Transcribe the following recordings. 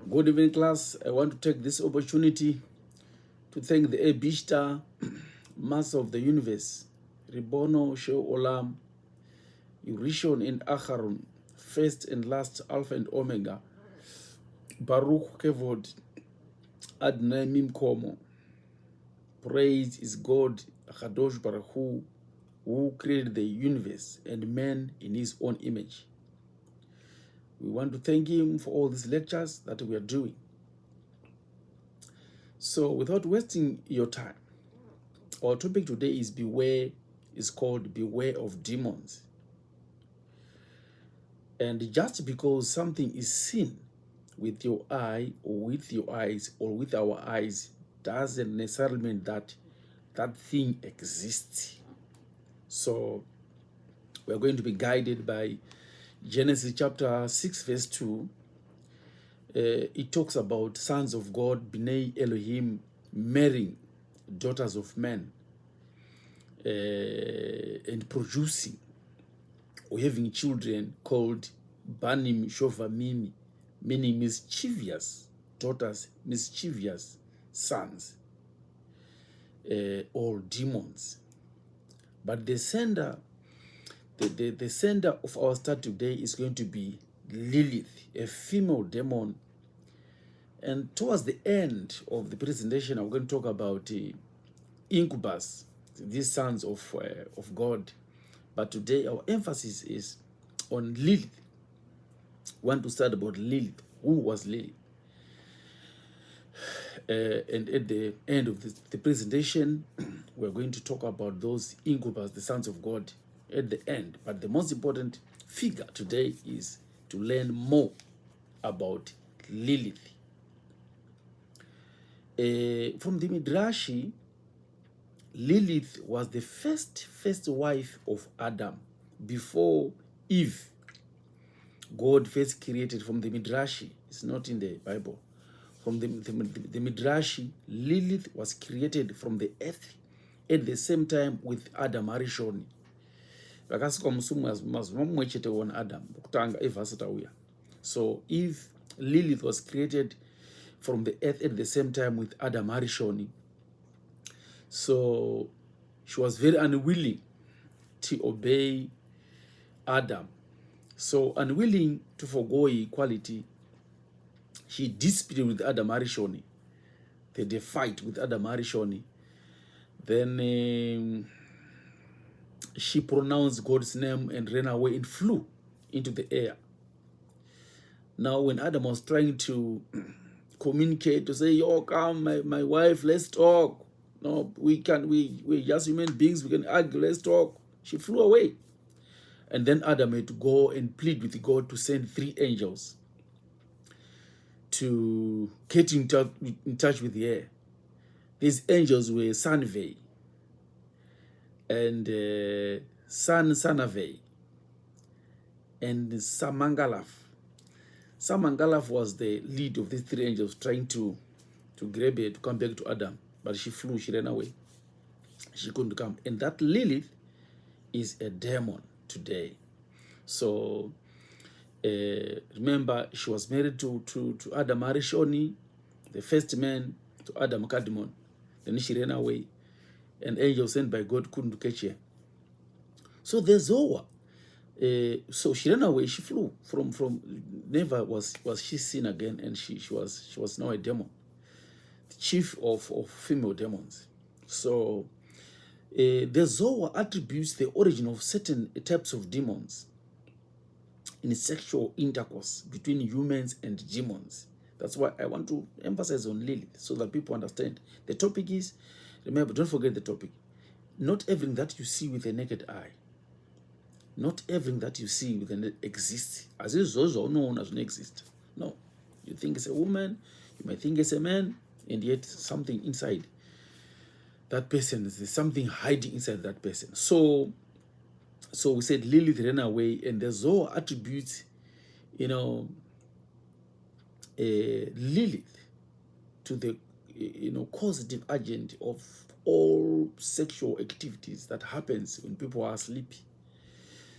Good evening, class. I want to take this opportunity to thank the Ebishta, Master of the Universe, Ribono Sheo Olam, Urishon and Acharon, first and last, Alpha and Omega, Baruch Kevod, Adonai Mimkomo. Praise is God, Akadosh Baruch Hu, who created the universe and man in his own image. We want to thank him for all these lectures that we are doing. So without wasting your time, our topic today is called Beware of Demons. And just because something is seen with your eye or with your eyes or with our eyes doesn't necessarily mean that that thing exists. So we're going to be guided by Genesis chapter 6 verse 2. It talks about sons of God, Bnei Elohim, marrying daughters of men and producing or having children called Banim Shovamimi, meaning mischievous daughters, mischievous sons, or demons. But the sender, the sender of our study today is going to be Lilith, a female demon. And towards the end of the presentation, I'm going to talk about incubus, these sons of God. But today our emphasis is on Lilith. We want to start about Lilith. Who was Lilith? And at the end of the presentation, we're going to talk about those incubus, the sons of God, at the end. But the most important figure today is to learn more about Lilith. From the Midrashi, Lilith was the first wife of Adam before Eve. God first created from the Midrashi. It's not in the Bible. From the Midrashi, Lilith was created from the earth at the same time with Adam Arishoni. So if Lilith was created from the earth at the same time with Adam Arishoni, so she was very unwilling to obey Adam. So unwilling to forgo equality, she disputed with Adam Arishoni. They had a fight with Adam Arishoni. Then she pronounced God's name and ran away and flew into the air. Now when Adam was trying to communicate, to say, "Oh, come, my wife, let's talk. No, we're just human beings, we can argue, let's talk." She flew away. And then Adam had to go and plead with God to send 3 angels to get in touch with the air. These angels were Sanvei and Sanavei and Samangalaf. Samangalaf was the lead of these 3 angels trying to grab her to come back to Adam. But she flew, she ran away. She couldn't come. And that Lilith is a demon today. So remember, she was married to Adam Arishoni, the first man, to Adam Kadmon. Then she ran away, and angels sent by God couldn't catch her. So there's Zoa. So she ran away. She flew from never was she seen again, and she was now a demon, the chief of female demons. So the Zohar attributes the origin of certain types of demons in sexual intercourse between humans and demons. That's why I want to emphasize on Lilith so that people understand. The topic is, remember, don't forget the topic. Not everything that you see with a naked eye, not everything that you see with an exists. As is also known as an exist. No. You think it's a woman, you might think it's a man, and yet something inside that person, there's something hiding inside that person. So we said Lilith ran away, and the Zohar attributes, Lilith to the, causative agent of all sexual activities that happens when people are sleepy.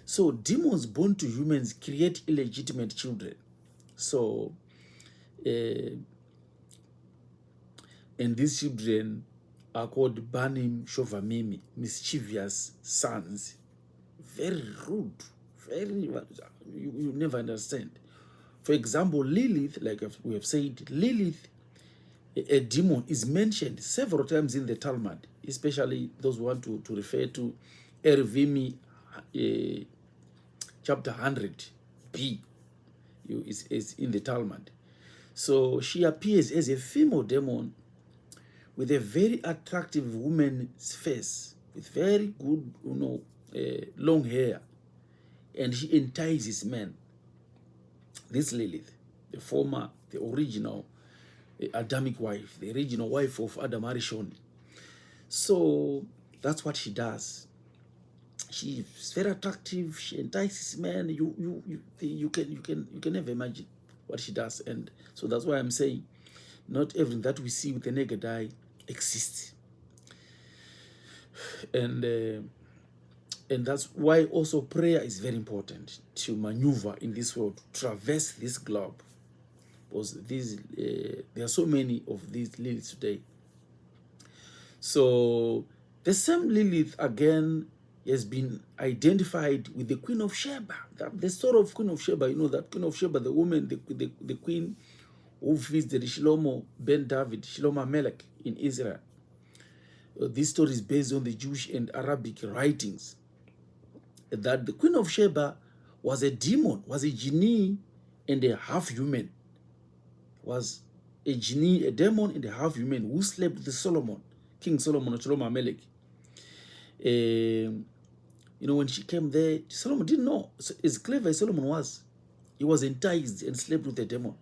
So demons born to humans create illegitimate children. So and these children are called Banim Shovamimi, mischievous sons. Very rude, very, you never understand. For example, Lilith, like we have said, Lilith, a demon, is mentioned several times in the Talmud, especially those who want to refer to Eruvimi chapter 100b, is in the Talmud. So she appears as a female demon with a very attractive woman's face, with very good, long hair, and she entices men. This Lilith, the original Adamic wife, the original wife of Adam Arishon. So that's what she does. She's very attractive. She entices men. You can never imagine what she does, and so that's why I'm saying, not everything that we see with the naked eye exists, and that's why also prayer is very important to maneuver in this world, to traverse this globe, because there are so many of these Liliths today. So the same Lilith again has been identified with the Queen of Sheba. The story of Queen of Sheba, that Queen of Sheba, the woman, the queen who visited Shlomo ben David, Shlomo Melech in Israel. This story is based on the Jewish and Arabic writings, that the Queen of Sheba was a demon, was a genie and a half human, was a genie, a demon and a half human who slept with Solomon, King Solomon, or Shlomo Melech. When she came there, Solomon didn't know. As clever as Solomon was, he was enticed and slept with the demon,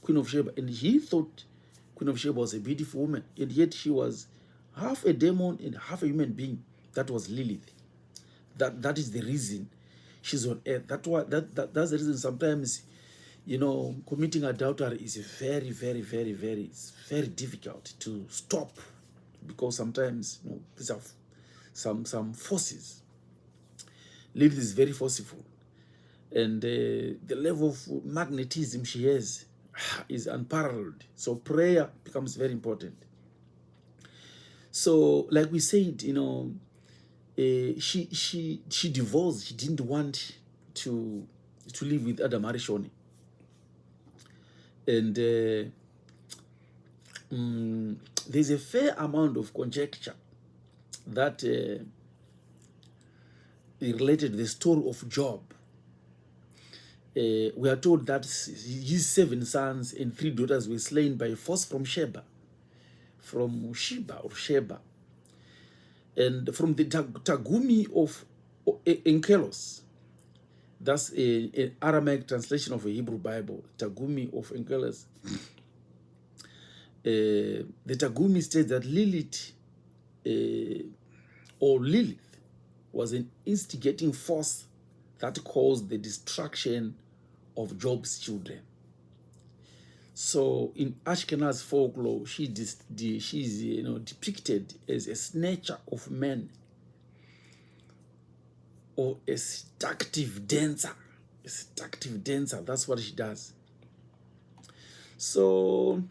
Queen of Sheba, and he thought Queen of Sheba was a beautiful woman, and yet she was half a demon and half a human being. That was Lilith. That is the reason she's on earth. That's the reason sometimes, committing adultery is very, very, very, very, very difficult to stop, because sometimes these are some forces. Lilith is very forceful, and the level of magnetism she has is unparalleled. So prayer becomes very important. So, like we said, she divorced. She didn't want to live with Adam Arishoni, and there's a fair amount of conjecture that related to the story of Job. We are told that his 7 sons and 3 daughters were slain by a force from Sheba, and from the Tagumi of Enkelos. That's an Aramaic translation of a Hebrew Bible, Tagumi of Enkelos. The Tagumi states that Lilith was an instigating force that caused the destruction of Job's children. So in Ashkenaz folklore, she's depicted as a snatcher of men, or a seductive dancer. That's what she does. So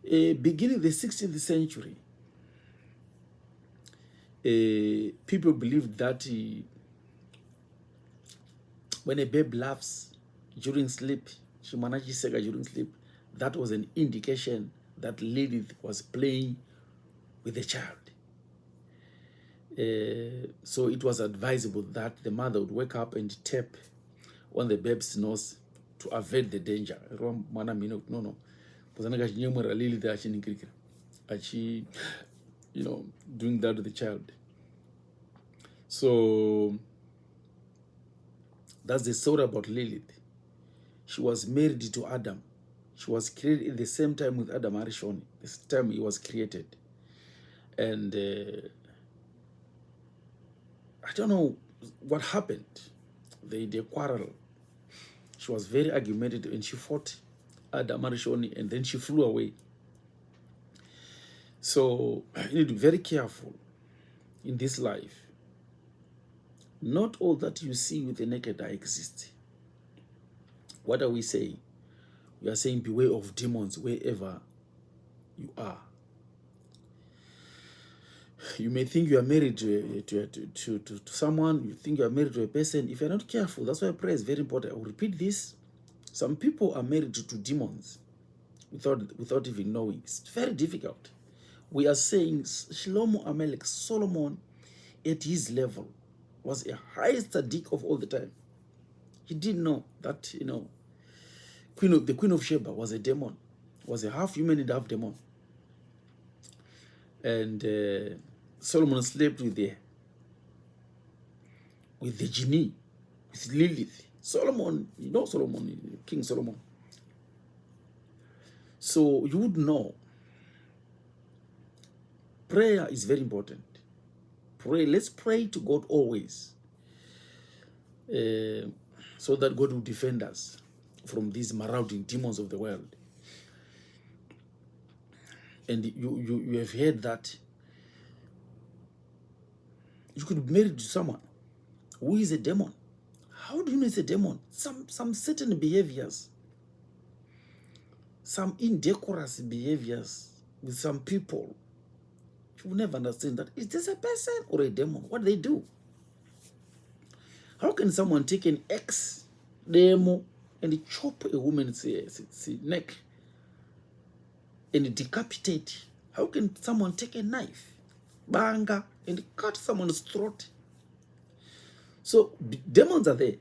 beginning the 16th century, people believed that when a babe laughs during sleep, during sleep, that was an indication that Lilith was playing with the child. So it was advisable that the mother would wake up and tap on the babe's nose to avoid the danger. No. Doing that to the child. So that's the story about Lilith. She was married to Adam. She was created at the same time with Adam Arishon, the time he was created. And I don't know what happened. They quarreled. She was very argumentative, and she fought Adam Arishon, and then she flew away. So you need to be very careful in this life. Not all that you see with the naked eye exists. What are we saying? You are saying beware of demons wherever you are. You may think you are married to someone, you think you are married to a person. If you're not careful, that's why prayer is very important. I will repeat this. Some people are married to demons without even knowing. It's very difficult. We are saying Shlomo Amelech, Solomon, at his level, was a highest tzaddik of all the time. He didn't know that, the Queen of Sheba was a demon, was a half human and half demon. And Solomon slept with the genie, with Lilith. Solomon, Solomon, King Solomon. So you would know. Prayer is very important. Pray. Let's pray to God always, so that God will defend us from these marauding demons of the world. And you have heard that you could be married to someone who is a demon. How do you know it's a demon? Some certain behaviors, some indecorous behaviors with some people. You will never understand that. Is this a person or a demon? What do they do? How can someone take an ex-demo and chop a woman's neck and decapitate? How can someone take a knife, banga, and cut someone's throat? So demons are there.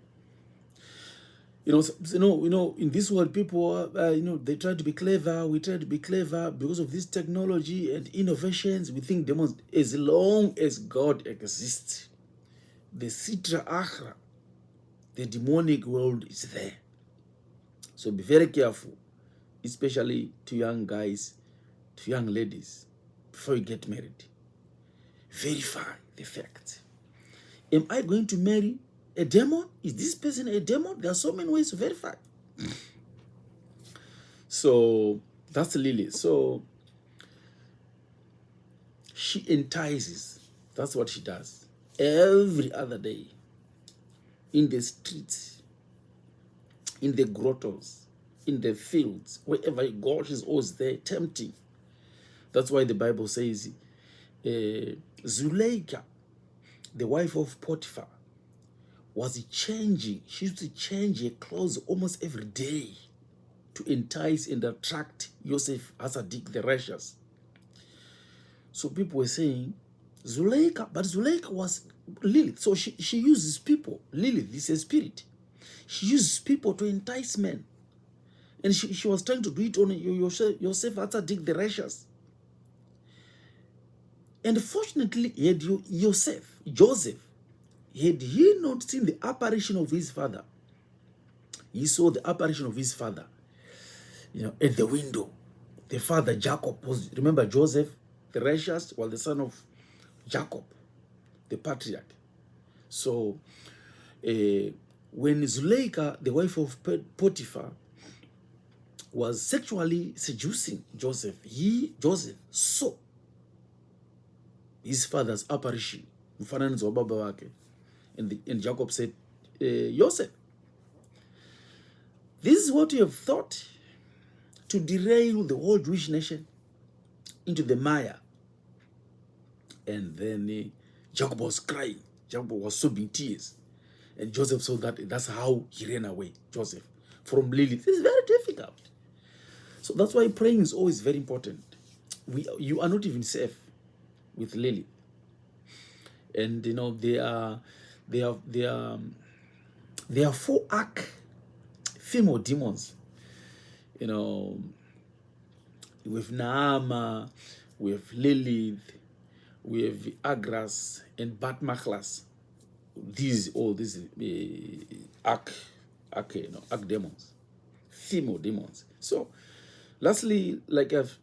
In this world, people, they try to be clever. We try to be clever because of this technology and innovations. We think demons, as long as God exists, the Sitra Achra, the demonic world is there. So be very careful, especially to young guys, to young ladies, before you get married. Verify the fact. Am I going to marry a demon? Is this person a demon? There are so many ways to verify. So that's Lilith. So she entices. That's what she does. Every other day. In the streets, in the grottos, in the fields, wherever you go, she's always there tempting. That's why the Bible says, Zuleika, the wife of Potiphar, was changing. She used to change her clothes almost every day to entice and attract Joseph Hasadik, the righteous. So people were saying, Zuleika, but Zuleika was Lilith. So she uses people. Lilith is a spirit. She uses people to entice men. And she was trying to do it on Joseph Hasadik, the righteous. And fortunately, he had Joseph, had he not seen the apparition of his father, he saw the apparition of his father, at the window. The father, Jacob, was, remember Joseph, the righteous, was the son of Jacob, the patriarch. So, when Zuleika, the wife of Potiphar, was sexually seducing Joseph, Joseph, saw his father's apparition. And Jacob said, Joseph, this is what you have thought to derail the whole Jewish nation into the mire. And then Jacob was crying. Jacob was sobbing tears. And Joseph saw that. That's how he ran away, Joseph, from Lilith. It's very difficult. So that's why praying is always very important. You are not even safe with Lilith. And there are 4 arch female demons. We have Naama, we have Lilith, we have Agras and Batmachlas. These arch demons, female demons. So lastly, like I've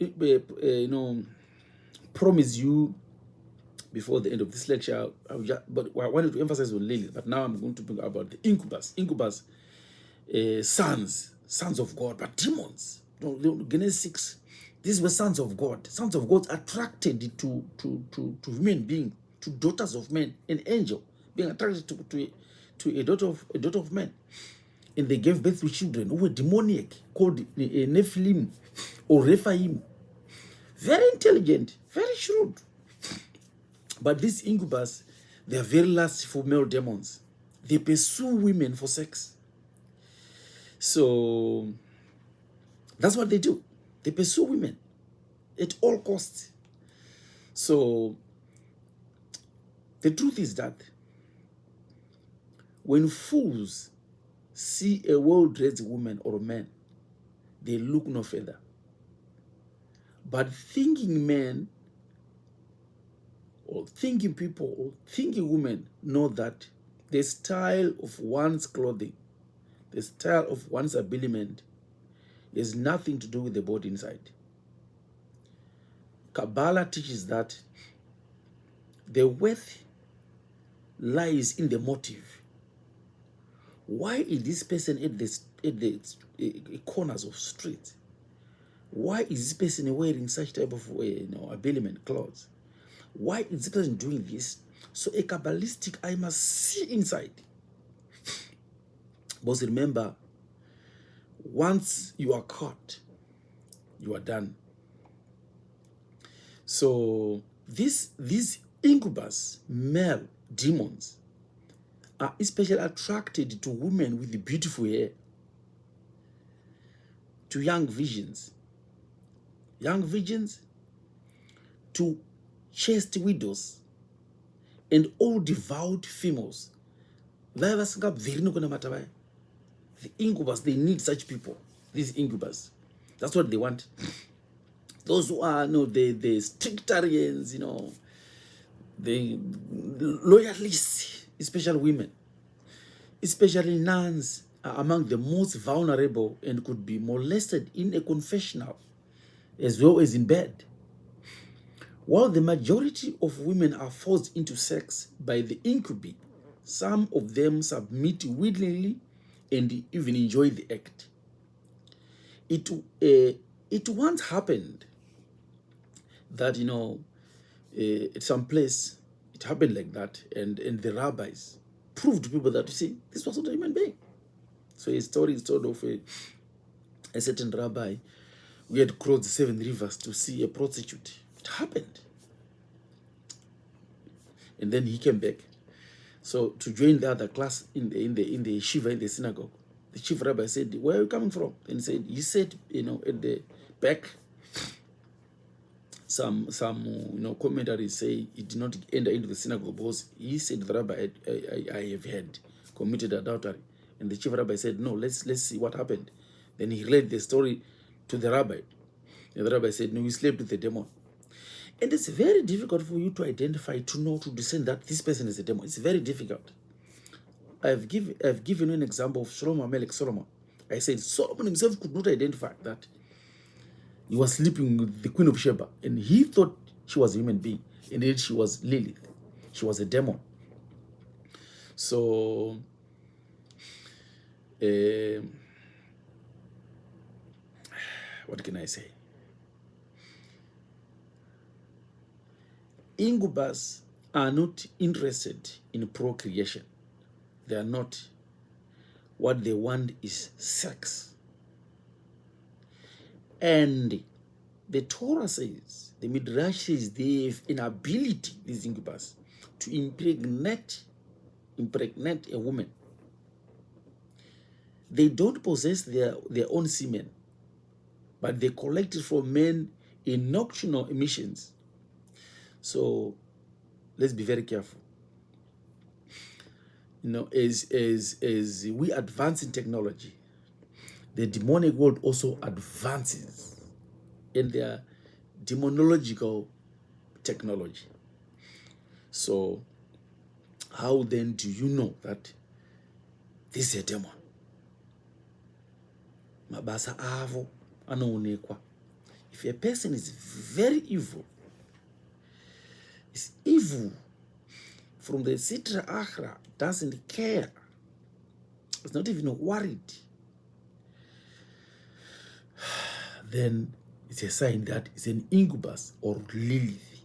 promised you before the end of this lecture, but I wanted to emphasize on Lilith, but now I'm going to talk about the incubus. Incubus, sons of God, but demons. Genesis 6, these were sons of God. Sons of God attracted to human beings, to daughters of men, an angel being attracted to a daughter of men. and they gave birth to children who were demoniac, called Nephilim or Rephaim. Very intelligent, very shrewd. But these incubus, they are very lustful male demons. They pursue women for sex. So that's what they do. They pursue women at all costs. So the truth is that when fools see a well-dressed woman or a man, they look no further. But thinking men or thinking people or thinking women know that the style of one's clothing, the style of one's habiliment has nothing to do with the body inside. Kabbalah teaches that the worth lies in the motive. Why is this person at the corners of streets? Why is this person wearing such type of habiliment, clothes? Why is this person doing this? So a Kabbalistic eye must see inside. But remember, once you are caught, you are done. So these incubus, male demons, are especially attracted to women with the beautiful hair, to young virgins, to chaste widows, and all devout females. The incubus, they need such people, these incubus. That's what they want. Those who are, the strictarians, the loyalists, especially women, especially nuns, are among the most vulnerable and could be molested in a confessional as well as in bed. While the majority of women are forced into sex by the incubi, some of them submit willingly and even enjoy the act. It once happened that, at some place, it happened like that, and the rabbis proved to people that, you see, this was not a human being. So a story is told of a certain rabbi who had crossed the 7 rivers to see a prostitute. It happened. And then he came back. So to join the other class in the shiva, in the synagogue, the chief rabbi said, "Where are you coming from?" And he said, at the back, some commentaries say he did not enter into the synagogue because he said to the rabbi, I have had committed adultery. And the chief rabbi said, "No, let's see what happened." Then he relayed the story to the rabbi. And the rabbi said, "No, you slept with the demon." And it's very difficult for you to identify, to discern that this person is a demon. It's very difficult. I've given you an example of Solomon. I said Solomon himself could not identify that he was sleeping with the Queen of Sheba, and he thought she was a human being, and yet she was Lilith. She was a demon. So, what can I say? Incubus are not interested in procreation. They are not. What they want is sex. And the Torah says, the Midrash says, they have an ability, these incubus, to impregnate a woman. They don't possess their own semen, but they collect it from men in nocturnal emissions. So let's be very careful. As we advance in technology, the demonic world also advances in their demonological technology. So how then do you know that this is a demon? Mabasa avo anaonekwa. If a person is very evil, is evil from the Sitra Achra, doesn't care, is not even worried, then it's a sign that it's an incubus or Lilith.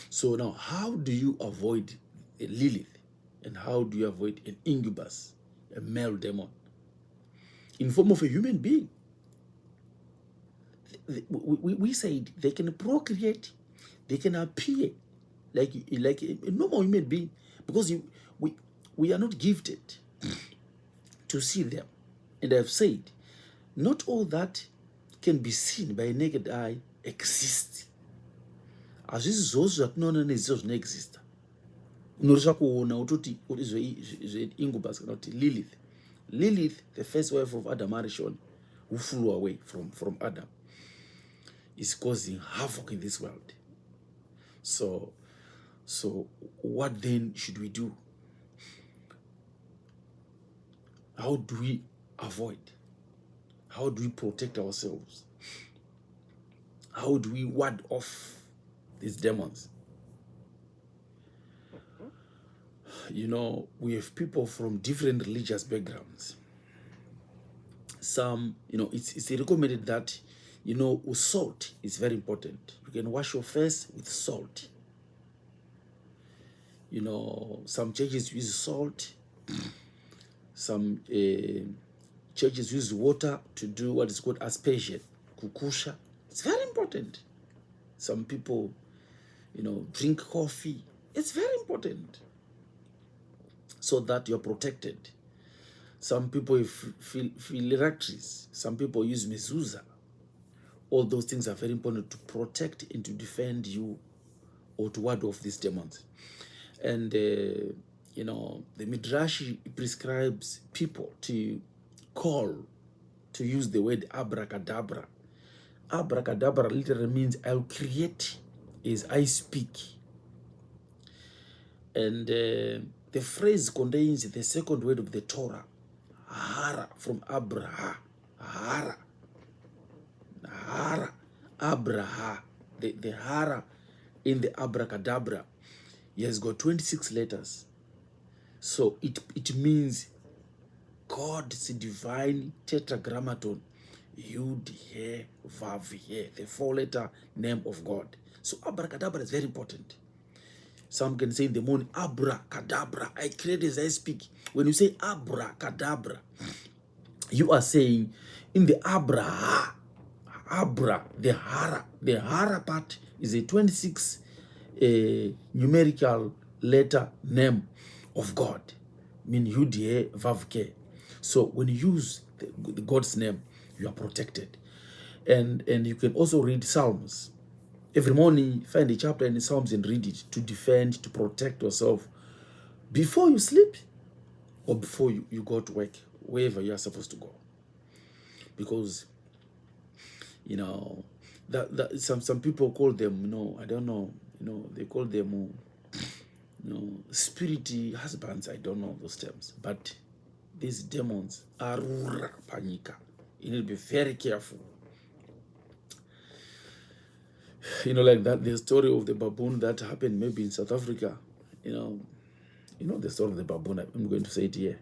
So now, how do you avoid a Lilith? And how do you avoid an incubus? a male demon, in form of a human being. We said they can procreate, they can appear like a normal human being, because we are not gifted to see them. And I've said, not all that can be seen by a naked eye exists. Azvisi zvose zvatinoona neziso zvinoexista. Unorisha kuona utoti incubus kana kuti Lilith. Lilith, the first wife of Adam Arishon, who flew away from Adam, is causing havoc in this world. So what then should we do? How do we avoid? How do we protect ourselves? How do we ward off these demons? You know, we have people from different religious backgrounds. Some, you know, it's recommended that, you know, salt is very important. You can wash your face with salt. You know, some churches use salt. Some churches use water to do what is called aspersion, kukusha. It's very important. Some people, you know, drink coffee. It's very important, so that you're protected. Some people feel electrics. Some people use mezuzah. All those things are very important to protect and to defend you, or to ward off these demons. And you know, the Midrash prescribes people to use the word abracadabra. Abracadabra literally means I'll create as I speak. And the phrase contains the second word of the Torah, hara, from Abraha. Hara. Hara. Abraha. The hara in the abracadabra, he has got 26 letters. So it means God's divine tetragrammaton, Yud, He, Vav, He, the 4-letter name of God. So abracadabra is very important. Some can say in the morning, abracadabra, I create as I speak. When you say abracadabra, you are saying in the abra, the hara part is a 26 numerical letter name of God, mean Yud, He, Vav, Ke. So when you use the God's name, you are protected. And you can also read Psalms. Every morning, find a chapter in the Psalms and read it to defend, to protect yourself before you sleep or before you go to work, wherever you are supposed to go. Because, you know, that some people call them, you know, I don't know, you know, they call them, you know, spirity husbands. I don't know those terms, but these demons are panika. You need to be very careful. You know, like that, the story of the baboon that happened maybe in South Africa. You know the story of the baboon. I'm going to say it here.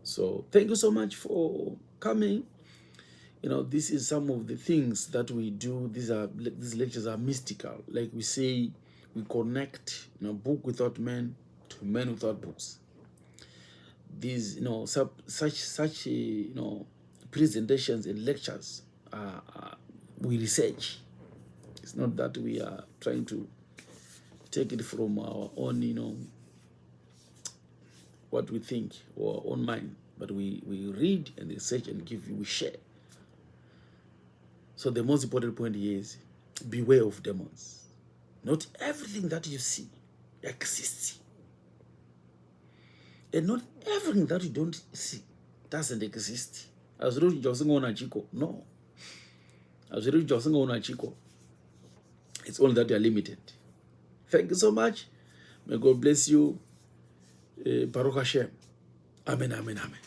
So thank you so much for coming. You know, this is some of the things that we do. These lectures are mystical. Like we say, we connect, you know, book without men to men without books. These, you know, such you know, presentations and lectures, we research. It's not that we are trying to take it from our own, you know, what we think or our own mind, but we read and research and we share. So the most important point here is beware of demons. Not everything that you see exists. And not everything that you don't see doesn't exist. As no. As it's only that you are limited. Thank you so much. May God bless you. Baruch Hashem. Amen, amen, amen.